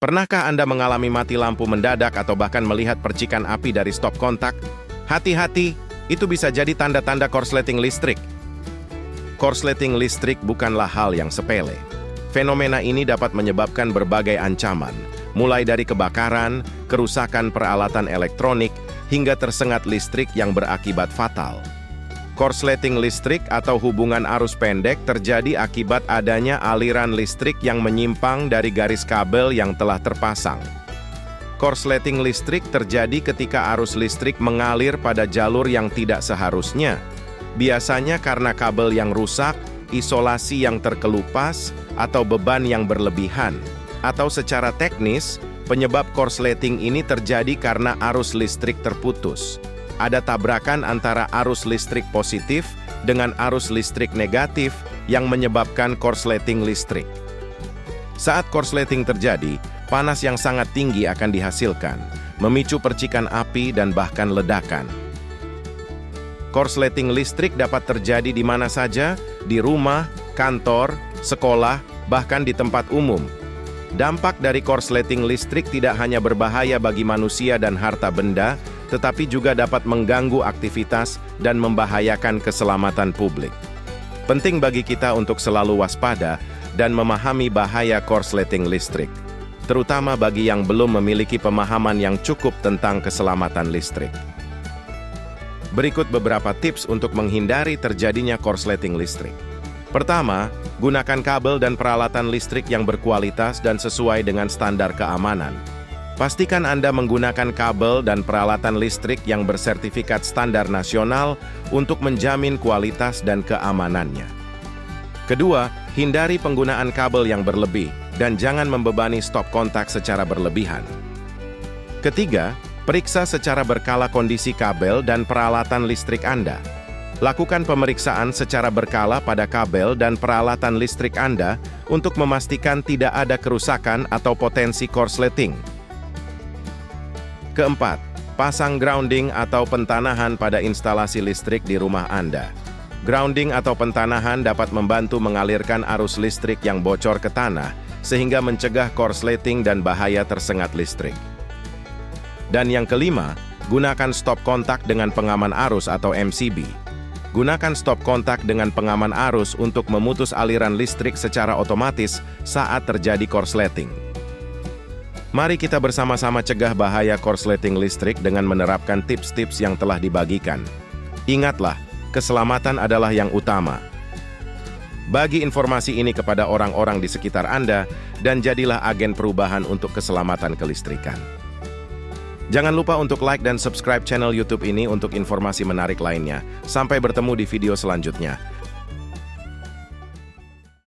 Pernahkah Anda mengalami mati lampu mendadak atau bahkan melihat percikan api dari stop kontak? Hati-hati, itu bisa jadi tanda-tanda korsleting listrik. Korsleting listrik bukanlah hal yang sepele. Fenomena ini dapat menyebabkan berbagai ancaman, mulai dari kebakaran, kerusakan peralatan elektronik, hingga tersengat listrik yang berakibat fatal. Korsleting listrik atau hubungan arus pendek terjadi akibat adanya aliran listrik yang menyimpang dari garis kabel yang telah terpasang. Korsleting listrik terjadi ketika arus listrik mengalir pada jalur yang tidak seharusnya. Biasanya karena kabel yang rusak, isolasi yang terkelupas, atau beban yang berlebihan. Atau secara teknis, penyebab korsleting ini terjadi karena arus listrik terputus. Ada tabrakan antara arus listrik positif dengan arus listrik negatif yang menyebabkan korsleting listrik. Saat korsleting terjadi, panas yang sangat tinggi akan dihasilkan, memicu percikan api dan bahkan ledakan. Korsleting listrik dapat terjadi di mana saja, di rumah, kantor, sekolah, bahkan di tempat umum. Dampak dari korsleting listrik tidak hanya berbahaya bagi manusia dan harta benda, tetapi juga dapat mengganggu aktivitas dan membahayakan keselamatan publik. Penting bagi kita untuk selalu waspada dan memahami bahaya korsleting listrik, terutama bagi yang belum memiliki pemahaman yang cukup tentang keselamatan listrik. Berikut beberapa tips untuk menghindari terjadinya korsleting listrik. Pertama, gunakan kabel dan peralatan listrik yang berkualitas dan sesuai dengan standar keamanan. Pastikan Anda menggunakan kabel dan peralatan listrik yang bersertifikat standar nasional untuk menjamin kualitas dan keamanannya. Kedua, hindari penggunaan kabel yang berlebih dan jangan membebani stop kontak secara berlebihan. Ketiga, periksa secara berkala kondisi kabel dan peralatan listrik Anda. Lakukan pemeriksaan secara berkala pada kabel dan peralatan listrik Anda untuk memastikan tidak ada kerusakan atau potensi korsleting. Keempat, pasang grounding atau pentanahan pada instalasi listrik di rumah Anda. Grounding atau pentanahan dapat membantu mengalirkan arus listrik yang bocor ke tanah, sehingga mencegah korsleting dan bahaya tersengat listrik. Dan yang kelima, gunakan stop kontak dengan pengaman arus atau MCB. Gunakan stop kontak dengan pengaman arus untuk memutus aliran listrik secara otomatis saat terjadi korsleting. Mari kita bersama-sama cegah bahaya korsleting listrik dengan menerapkan tips-tips yang telah dibagikan. Ingatlah, keselamatan adalah yang utama. Bagi informasi ini kepada orang-orang di sekitar Anda dan jadilah agen perubahan untuk keselamatan kelistrikan. Jangan lupa untuk like dan subscribe channel YouTube ini untuk informasi menarik lainnya. Sampai bertemu di video selanjutnya.